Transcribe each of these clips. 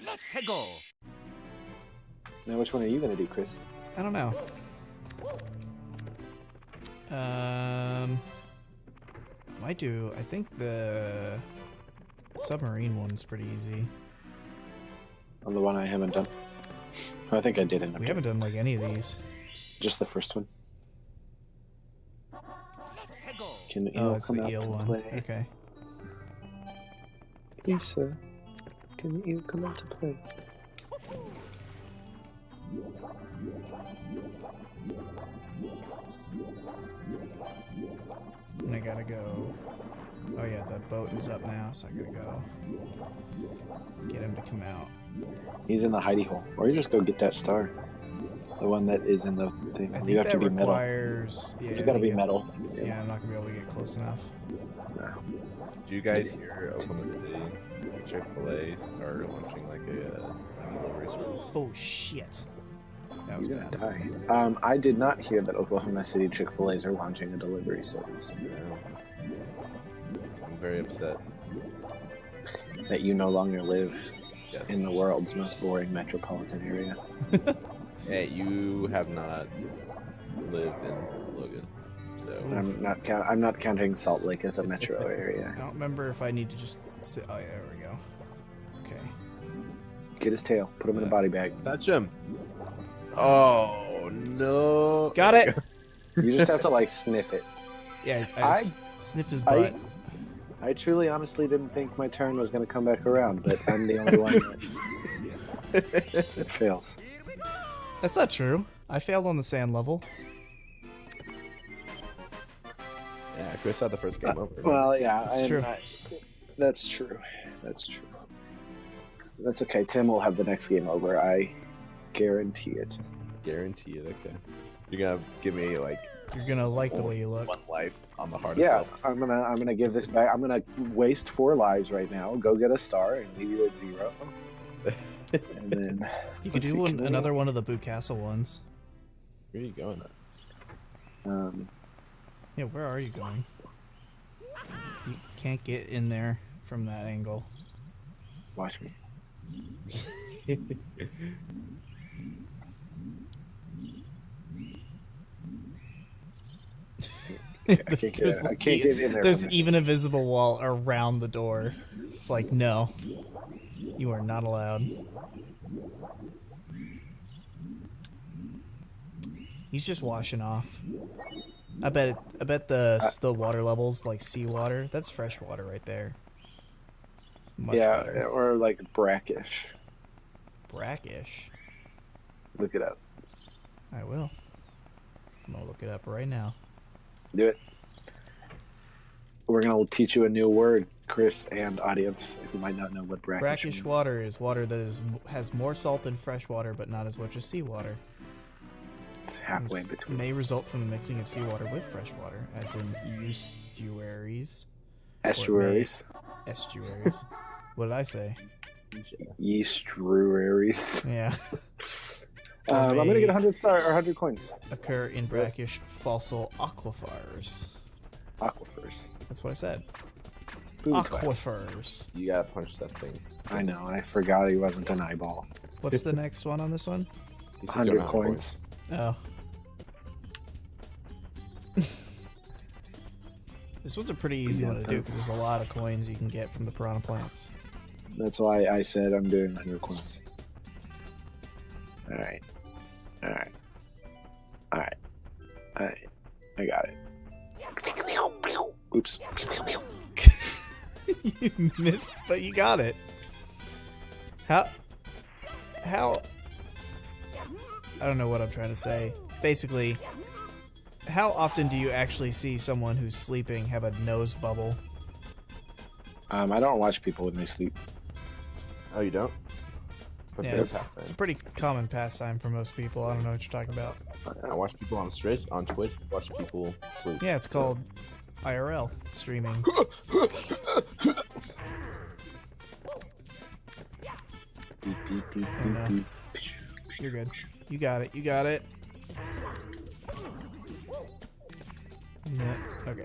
Let's go. Now, which one are you gonna do, Chris? I don't know. Might do. I think the submarine one's pretty easy. On the one I haven't done. I think I did end up. We haven't done like any of these. Just the first one. Can the Oh, eel it's come the out eel to one. play? Okay. Please, sir. Can the eel come out to play? And I gotta go. Oh yeah, the boat is up now, so I gotta go get him to come out. He's in the hidey hole. Or you just go get that star. The one that is in the thing. I think You have that to be metal. requires. Yeah, You gotta be metal. Yeah, I'm not gonna be able to get close enough. No. Do you guys hear Oklahoma City Chick-fil-A are launching like a delivery service? Oh shit. That was You're bad. gonna die. I did not hear that Oklahoma City Chick-fil-A's are launching a delivery service. I'm very upset. That you no longer live Yes. in the world's most boring metropolitan area. Hey, you have not lived in Logan, so I'm not counting Salt Lake as a metro I area. don't remember if I need to just sit. Oh yeah, there we go. Okay. Get his tail. Put him in a body bag. touch him. Oh no! Got it. You just have to like sniff it. Yeah, I- sniffed his butt. I truly, honestly didn't think my turn was going to come back around, but I'm the only one that fails. That's not true. I failed on the sand level. Yeah, Chris had the first game over. Well, yeah, That's true. That's true. That's true. That's okay. Tim will have the next game over. I guarantee it. Guarantee it. Okay. You're gonna give me like You're gonna like the way you look. one life on the hardest Yeah, level. I'm gonna give this back. I'm gonna waste 4 lives right now. Go get a star and leave you at 0. And then You could let's do see, can we- another one of the Boot Castle ones. Where are you going? Yeah, where are you going? You can't get in there from that angle. Watch me. I can't get in there. There's from this. even a visible wall around the door. It's like, no. You are not allowed. He's just washing off. I bet the water levels like seawater. That's fresh water right there. It's much Yeah, better. or like brackish. Brackish. Look it up. I will. I'm gonna look it up right now. Do it. We're gonna teach you a new word, Chris and audience, who might not know what brackish Brackish means. water is water that has more salt than fresh water, but not as much as seawater. It's halfway in This between. may result from the mixing of seawater with fresh water, as in estuaries. Estuaries. Estuaries. What did I say? Yeastruaries. Yeah. I'm gonna get 100 star or 100 coins. Occur in brackish fossil aquifers. Aquifers. That's what I said. Booty claps. Aquifers. You gotta punch that thing. I know, and I forgot he wasn't an eyeball. What's the next one on this one? He's just 100 doing coins. Oh. This one's a pretty easy one to do because there's a lot of coins you can get from the piranha plants. That's why I said I'm doing 100 coins. Alright. Alright. Alright. Alright. I got it. Oops. You missed, but you got it. How? I don't know what I'm trying to say. Basically, how often do you actually see someone who's sleeping have a nose bubble? I don't watch people when they sleep. Oh, you don't? But Yeah, they're it's pastime. a pretty common pastime for most people. I don't know what you're talking about. I watch people on Twitch. Watch people sleep. Yeah, it's called IRL streaming. Beep, beep, beep, I know. beep, You're good. You got it. You got it. No. Okay.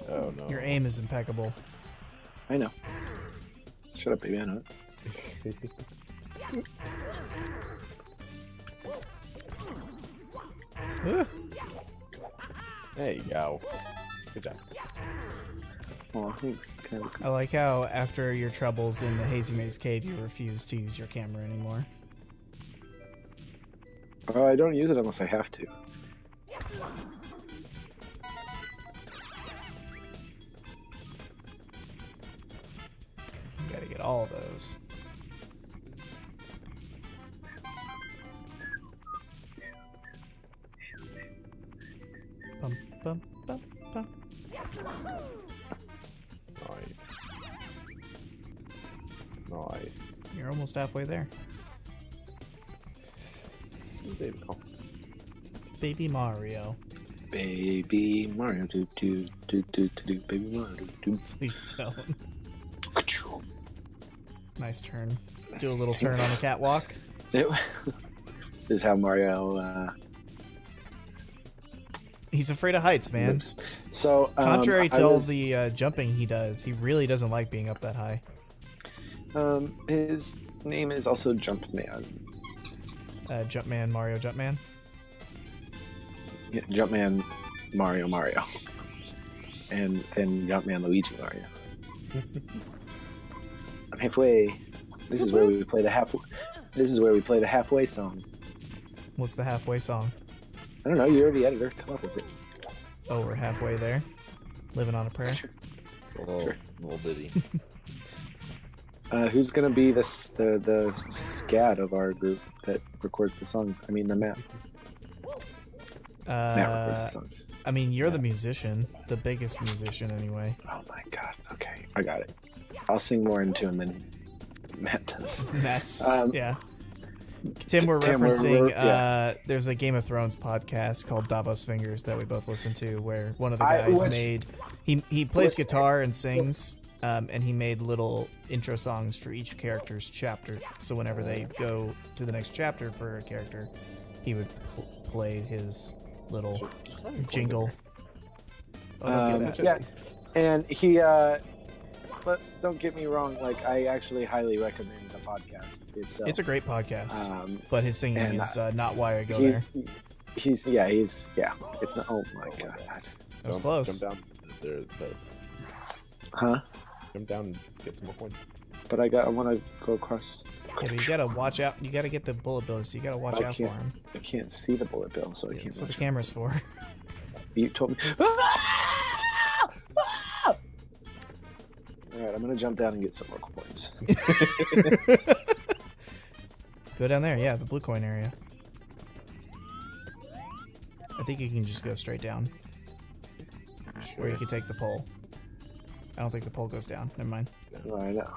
Oh no. Your aim is impeccable. I know. Shut up, baby. I know it. There you go. Good job. Oh, thanks. Kind of I like how after your troubles in the Hazy Maze Cave, you refuse to use your camera anymore. Oh, I don't use it unless I have to. You gotta get all those. Bum, bum, bum, bum. Nice. Nice. You're almost halfway there. Baby. Oh. Baby Mario. Baby Mario, do do do do do do. Baby Mario, do do. Please don't. Ka-choo. Nice turn. Do a little turn on the catwalk. This is how Mario. He's afraid of heights, man. Lives. So, Contrary I to all was- the jumping he does, he really doesn't like being up that high. His name is also Jumpman. Jumpman, Mario Jumpman. Yeah, Jumpman Mario, and then Jumpman Luigi Mario. I'm halfway. This is where we play the half. This is where we play the halfway song. What's the halfway song? I don't know. You're the editor. Come up with it. Oh, we're halfway there. Living on a prayer. Sure. Little bitty. Who's gonna be the scat of our group that records the songs? I mean, the Matt. Matt records the songs. I mean, you're the musician, the biggest musician anyway. Oh my god. Okay, I got it. I'll sing more in tune than Matt does. That's Um, yeah. Tim, we're Tim, we're- referencing. yeah. There's a Game of Thrones podcast called Davos Fingers that we both listen to, where one of the I- guys which- made he plays which- guitar and sings, and he made little intro songs for each character's chapter. So whenever they go to the next chapter for a character, he would play his little jingle. Oh, don't get that. Yeah, and he. But don't get me wrong. Like, I actually highly recommend the podcast itself. It's a great podcast, Um, but his singing and, is not why I go there. he's yeah. It's not. Oh my god. That was close. Jump down. There, but Huh? jump down and get some more points. But I want to go across. Yeah, but you gotta watch out. You gotta get the bullet bills. So you gotta watch I out for can't. him. I can't see the bullet bill, so I can't. That's what the watch it. camera's for. You told me. All right, I'm gonna jump down and get some more coins. Go down there. Yeah, the blue coin area. I think you can just go straight down, or you can take the pole. I don't think the pole goes down. Never mind. No, I know.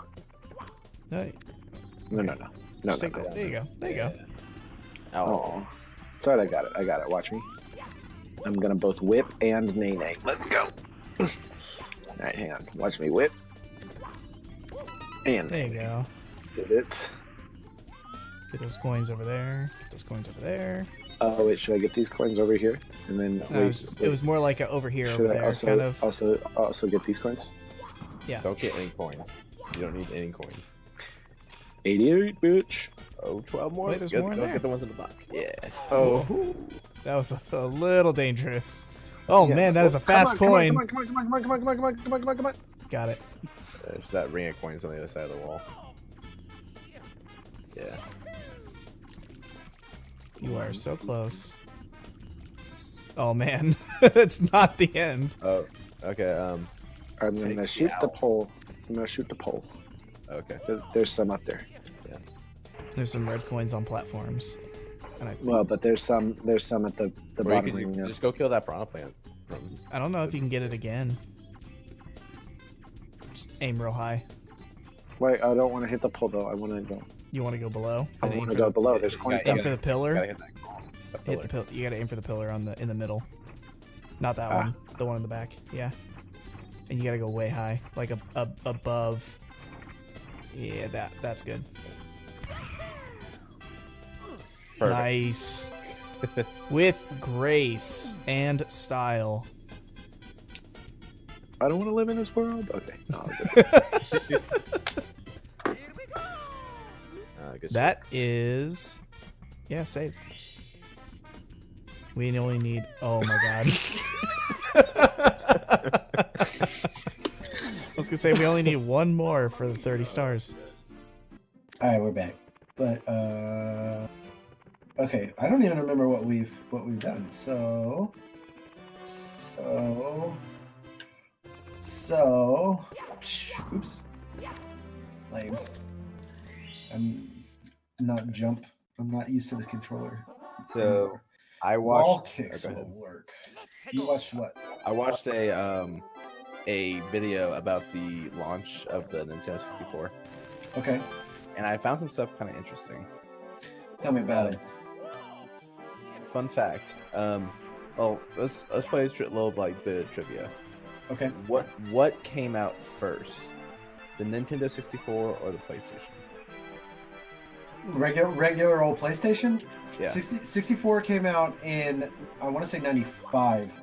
No, No. just take that. There you go. There you go. Oh, sorry, I got it. Watch me. I'm gonna both whip and nay. Let's go. All right, hang on. Watch me whip. And There you go. did it. Get those coins over there. Get those coins over there. Oh wait, should I get these coins over here and then No, it was more like a over here, Should over I there, also kind of. also get these coins? Yeah. Don't get any coins. You don't need any coins. 88, bitch. Oh, 12 more. Wait, there's Get- more in go there. Get the ones in the box. Yeah. Oh, that was a little dangerous. Oh Yeah. man, that is a fast Come coin. on. Come on. Got it. There's that ring of coins on the other side of the wall. Yeah. You are so close. Oh man, it's not the end. Oh. Okay. I'm gonna Take shoot me the out. pole. I'm gonna shoot the pole. Okay. There's some up there. There's some red coins on platforms. And Well, but there's some at the Or you bottom could ring. just go kill that piranha plant. I don't know if you can get it again. Just aim real high. Wait, I don't want to hit the pole though. I want to go. You want to go below? I And aim want to for go the, below. There's coins aim down. for the pillar. Gotta hit that Hit the pillar. pillar. You gotta aim for the pillar in the middle. Not that Ah. one. The one in the back. Yeah. And you gotta go way high, like above. Yeah, that's good. Perfect. Nice. With grace and style. I don't want to live in this world. Okay. No, Good That is, yeah, save. We only need. Oh my god. I was gonna say we only need one more for the 30 stars. All right, we're back. But okay, I don't even remember what we've done. So, oops, lame. I'm not used to this controller. So I Wall watched. kicks go ahead. will work. You watched what? I watched a video about the launch of the Nintendo 64, Okay, and I found some stuff kind of interesting. tell me about it. Fun fact. Well, let's play a little like bit of trivia. Okay, What came out first, the Nintendo 64 or the PlayStation? regular old PlayStation. Yeah. 64 came out in, I want to say 95.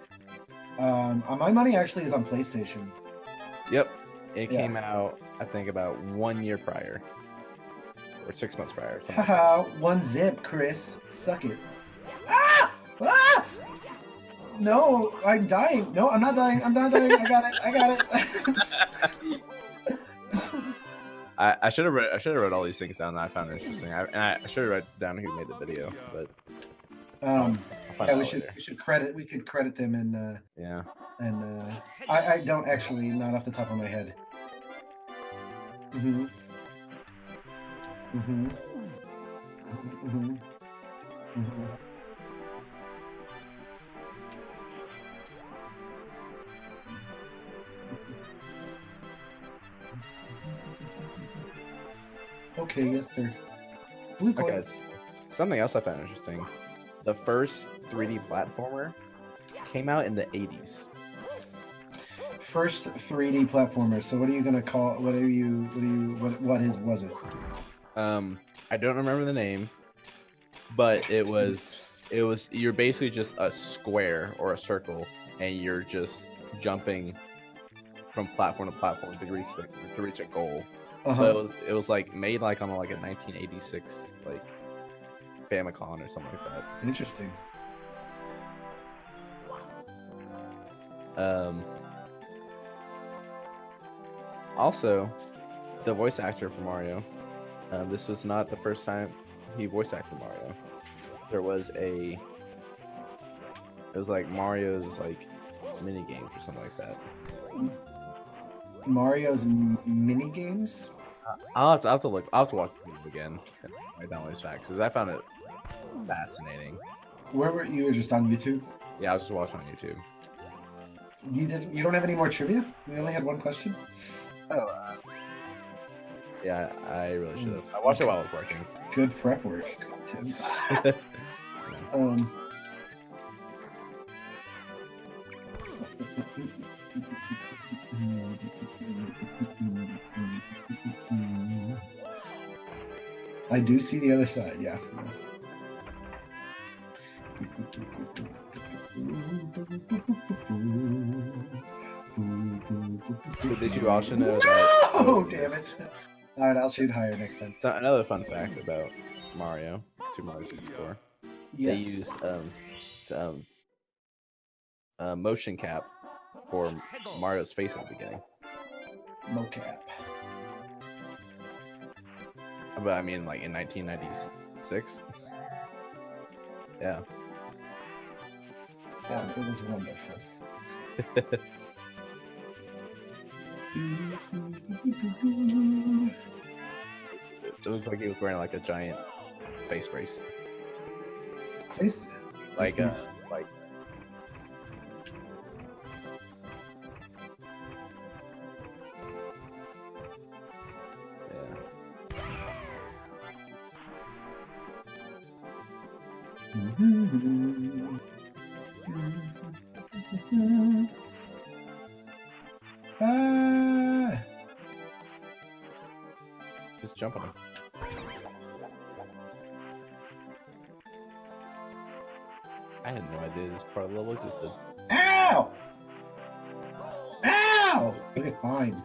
My money actually is on PlayStation. Yep. It Yeah. came out, I think, about 1 year prior, or 6 months prior. Something like Haha, one zip, Chris. Suck it. Ah! Ah! No, I'm dying. No, I'm not dying. I'm not dying. I got it. I should have read all these things down that I found interesting. I should have read down who made the video, but I'll find Yeah, out we later. could credit them in Yeah. and I don't actually, not off the top of my head. Mhm. Mhm. Mhm. Mhm. Okay, yes, they're blue Okay. coins. Something else I found interesting. The first 3D platformer came out in the 80s. First 3D platformer. So what are you gonna call? What was it? I don't remember the name, but it was you're basically just a square or a circle, and you're just jumping from platform to platform to reach a goal. But it was like made like on like a 1986 like Famicom or something like that. Interesting. Also, the voice actor for Mario. This was not the first time he voice acted Mario. There was it was like Mario's like mini games or something like that. Mario's mini games. I'll have to look. I'll have to watch the video again and write down all these facts because I found it fascinating. Where were you? Just on YouTube? Yeah, I was just watching on YouTube. You don't have any more trivia? We only had one question. Oh. Yeah, I really should have. I watched it while I was working. Good prep work, Tim. I do see the other side, yeah. So did you also know that? Oh, damn it! All right, I'll shoot higher next time. So another fun fact about Mario, Super Mario 64. Yes. They used motion cap for Mario's face in the beginning. Mocap. But I mean, like in 1996. Yeah. Yeah, it was wonderful. It looks like he was wearing like a giant face brace. Face. Like face- like. Ah. Just jump on him. I had no idea this part of the level existed. Ow! Ow! Okay, fine.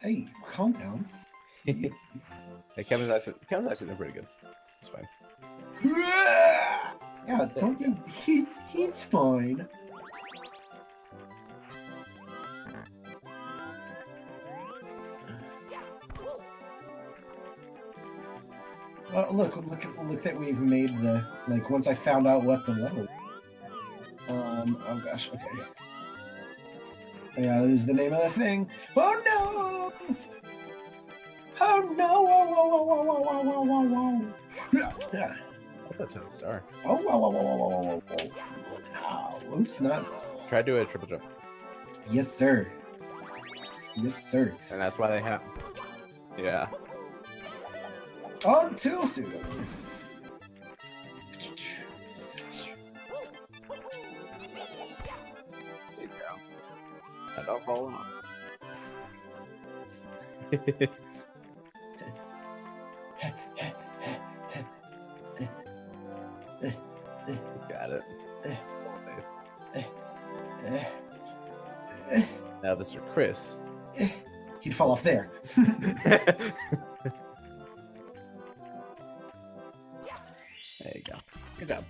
Hey, calm down. Hey, Kevin's actually doing pretty good. It's fine. Yeah, don't you? He's fine. Look that we've made the once I found out what the level. Oh gosh, okay. Yeah, this is the name of the thing. Oh no! Oh no! Whoa, whoa, whoa, whoa, whoa, whoa, whoa, whoa, whoa. Yeah. I thought that was a star. Oh, whoa, whoa, whoa, whoa, whoa, whoa, whoa. Oh, oops, not. Try to do a triple jump. Yes, sir. Yes, sir. And that's why they have. Yeah. Oh, too soon. There you go. I don't fall off. Got it. Now this is Chris. He'd fall off there. There you go. Good job.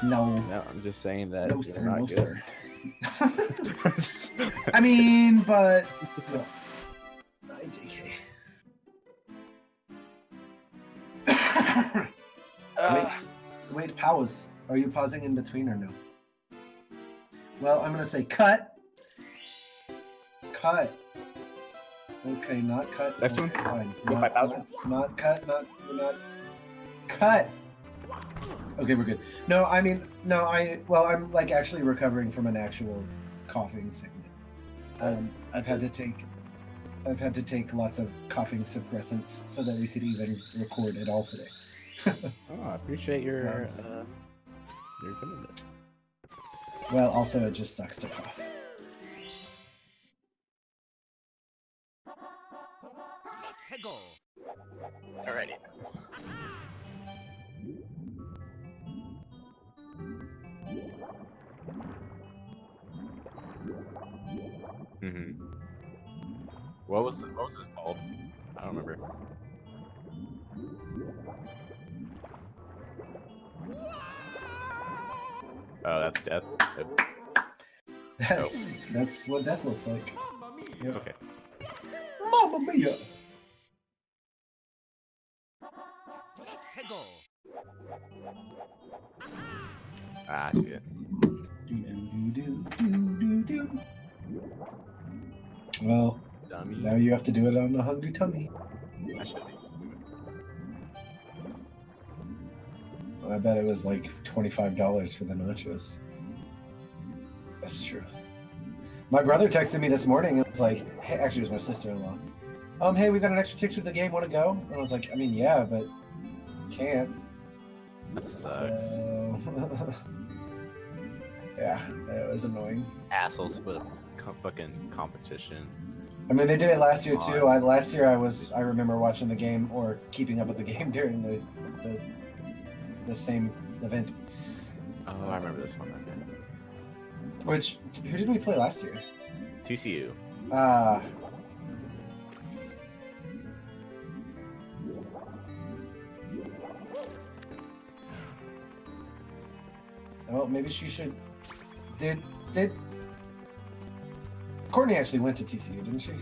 No. No, I'm just saying that No, you're sir. not No, good. sir. I mean, but. No. JK. Wait, pause. Are you pausing in between or no? Well, I'm going to say cut. Cut. Okay, not cut. Next one? Okay, fine. Go by Bowser. Not cut. Not cut. Okay, we're good. No, I mean, no, I'm like actually recovering from an actual coughing sickness. I've had to take lots of coughing suppressants so that we could even record at all today. Oh, I appreciate your commitment. Well, also it just sucks to cough. Let's go. Alrighty. Mm-hmm. What was this called? I don't remember. Oh, that's death. That's what death looks like. It's okay. Mamma mia! Let's go. Ah, I see it. Well, Dummy. now you have to do it on the hungry tummy. I should be. I bet it was like $25 for the nachos. That's true. My brother texted me this morning and was like, hey, actually it was my sister-in-law. Hey, we got an extra ticket to the game, want to go? And I was like, I mean, yeah, but can't. That sucks. So... yeah, it was annoying. Assholes with fucking competition. I mean, they did it last year too. Last year I remember watching the game or keeping up with the game during the same event. Oh, I remember this one. Which, who did we play last year? TCU. Oh, maybe she should. Did Courtney actually went to TCU, didn't she?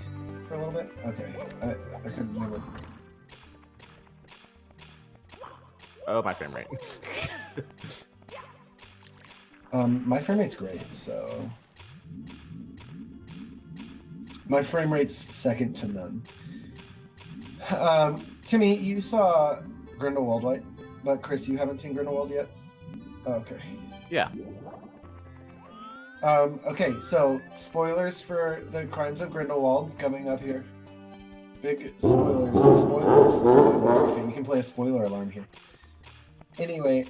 For a little bit? Okay. I couldn't remember. Oh, my frame rate. My frame rate's great, so my frame rate's second to none. Timmy, you saw Grindelwald, right? But Chris, you haven't seen Grindelwald yet? Oh, okay. Yeah. Okay, so spoilers for the Crimes of Grindelwald coming up here. Big spoilers. Okay, you can play a spoiler alarm here. Anyway,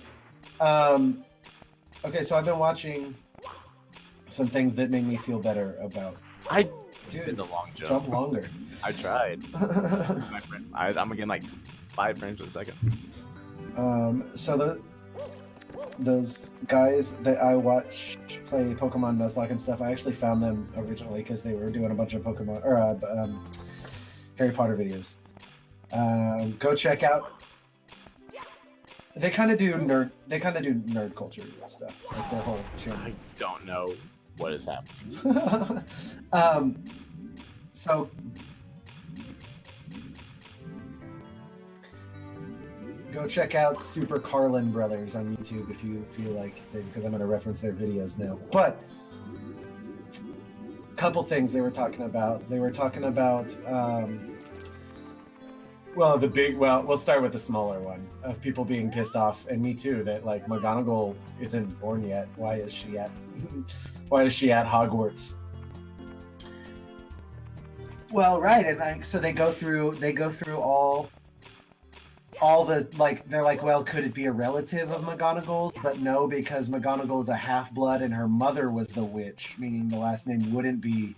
okay, so I've been watching some things that made me feel better about. I Dude, did the long jump jump. longer. I tried. I'm getting like 5 frames a second. So those guys that I watch play Pokemon Nuzlocke and stuff, I actually found them originally because they were doing a bunch of Pokemon or Harry Potter videos. Go check out. They kind of do nerd culture stuff, like their whole channel. I don't know what is happening. So go check out Super Carlin Brothers on YouTube if you feel like, because I'm going to reference their videos now. But a couple things they were talking about. They were talking about, we'll start with the smaller one of people being pissed off, and me too, that like McGonagall isn't born yet. Why is she at Hogwarts? Well, right, and like so they go through all the like they're like, well, could it be a relative of McGonagall's? But no, because McGonagall is a half-blood and her mother was the witch, meaning the last name wouldn't be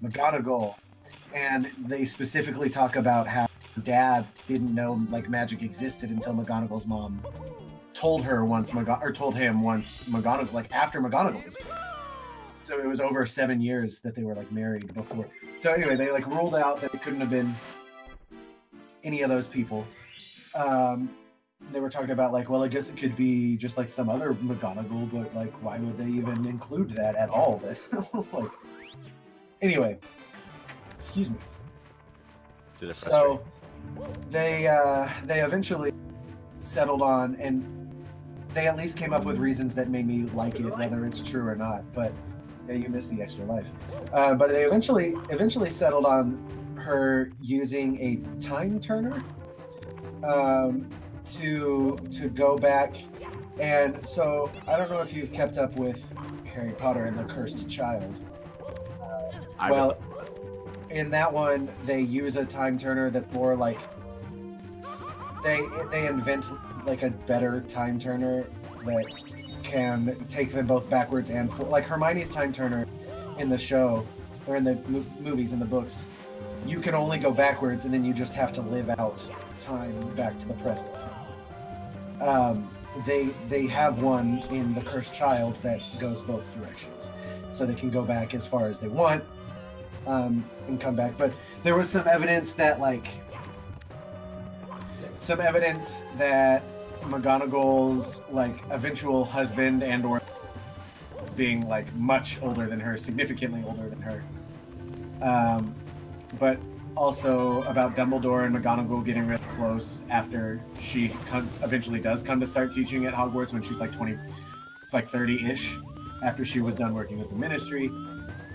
McGonagall. And they specifically talk about how Dad didn't know like magic existed until McGonagall's mom told him once McGonagall, like after McGonagall was born. So it was over 7 years that they were like married before. So anyway, they like ruled out that it couldn't have been any of those people. They were talking about like, well, I guess it could be just like some other McGonagall, but like, why would they even include that at all? Like, anyway, excuse me. So they eventually settled on, and they at least came up with reasons that made me like it, whether it's true or not. But yeah, you missed the extra life. But they eventually settled on her using a time turner to go back. And so I don't know if you've kept up with Harry Potter and the Cursed Child. Well, in that one, they use a time turner that's more like they invent like a better time turner that can take them both backwards and like Hermione's time turner in the show or in the movies and the books. You can only go backwards, and then you just have to live out time back to the present. They have one in the Cursed Child that goes both directions, so they can go back as far as they want and come back. But there was some evidence that McGonagall's like eventual husband and or being like much older than her, significantly older than her, but also about Dumbledore and McGonagall getting real close after she eventually does come to start teaching at Hogwarts when she's like 30-ish, after she was done working with the Ministry.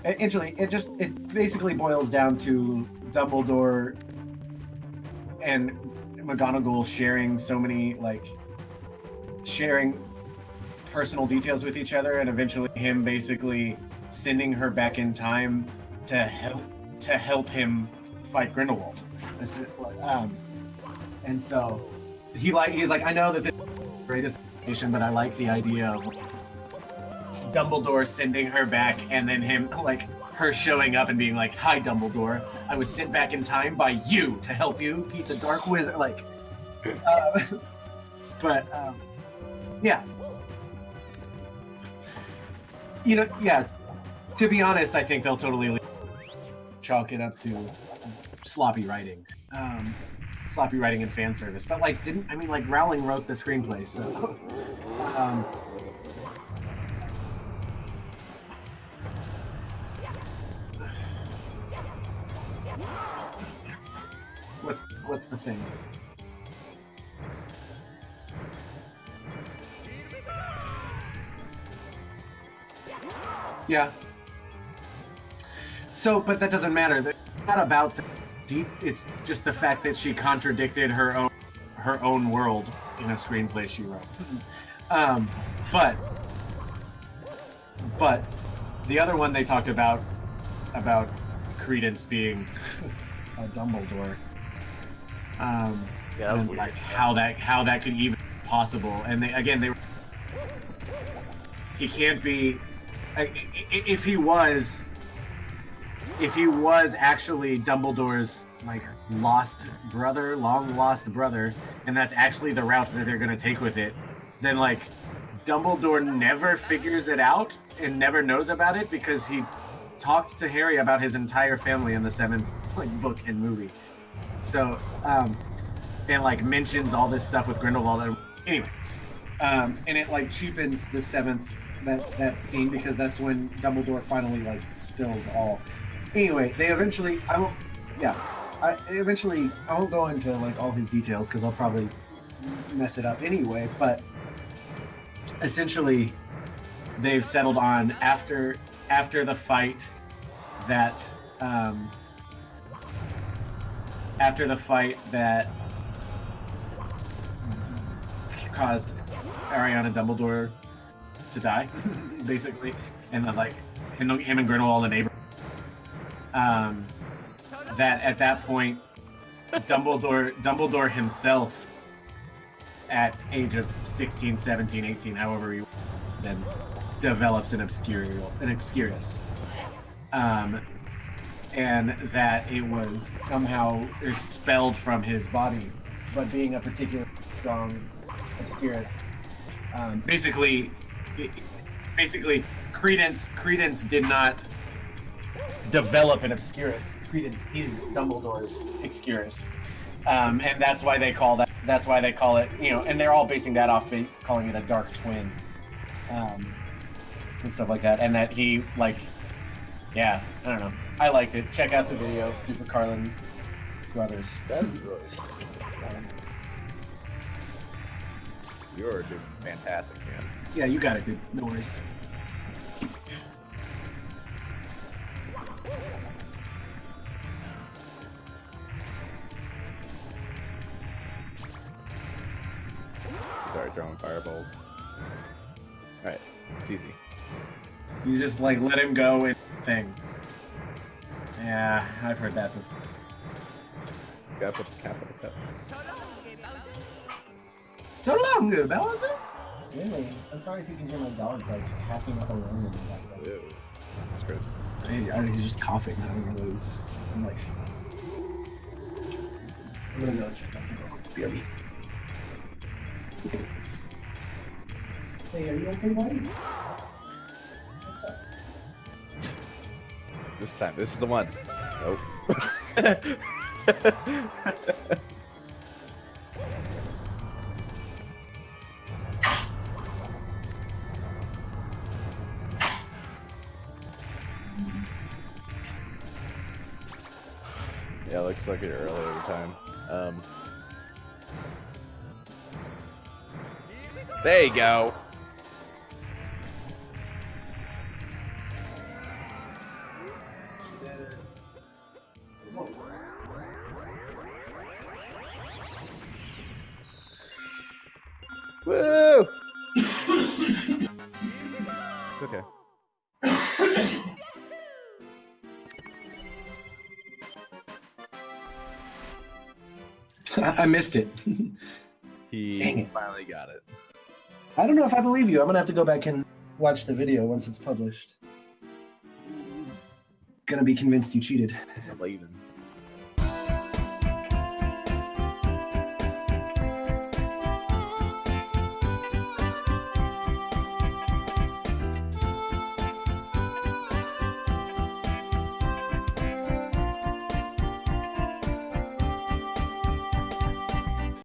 Actually, it basically boils down to Dumbledore and McGonagall sharing personal details with each other, and eventually him basically sending her back in time to help him fight Grindelwald. And so he's like, I know that this is the greatest nation, but I like the idea of Dumbledore sending her back, and then him like her showing up and being like, "Hi, Dumbledore. I was sent back in time by you to help you. He's a dark wizard." Like, yeah. Yeah. To be honest, I think they'll totally chalk it up to sloppy writing and fan service. But Rowling wrote the screenplay, so. What's the thing? Yeah. So, but that doesn't matter. It's not about the deep. It's just the fact that she contradicted her own world in a screenplay she wrote. But the other one they talked about Credence being a Dumbledore. And like how that could even be possible. And he can't be if he was actually Dumbledore's like long lost brother, and that's actually the route that they're gonna take with it, then like Dumbledore never figures it out and never knows about it because he talked to Harry about his entire family in the seventh book and movie. So and like mentions all this stuff with Grindelwald. Anyway, and it like cheapens the seventh that scene because that's when Dumbledore finally like spills all. Anyway, they eventually I won't go into like all his details because I'll probably mess it up anyway. But essentially, they've settled on after the fight that caused Ariana Dumbledore to die, basically, and then like him and Grindelwald, the neighbor. That at that point, Dumbledore himself, at age of 16, 17, 18, however he then develops an Obscurus. And that it was somehow expelled from his body, but being a particularly strong Obscurus. Basically, Credence did not develop an Obscurus. Credence is Dumbledore's Obscurus, and that's why they call that. That's why they call it. And they're all basing that off calling it a dark twin, and stuff like that. And that he I don't know. I liked it. Check out the video, Super Carlin Brothers. That's really You're doing fantastic, man. Yeah, you got it, dude. No worries. Sorry, throwing fireballs. Alright, it's easy. You just like let him go and thing. Yeah, I've heard that before. Gotta put the cap on the cup. So long, good Bowser. Really? I'm sorry if you can hear my dog like hacking up alone in the background. Ew. That's gross. He's just coughing. I don't know what it is. I'm like, I'm gonna go check out the dog. BRB. Hey, are you okay, buddy? What's up? This time, this is the one. Nope. Yeah, looks like it early every time. There you go. Woo! It's okay. I missed it. He finally got it. I don't know if I believe you. I'm gonna have to go back and watch the video once it's published. Gonna be convinced you cheated. I'm leaving.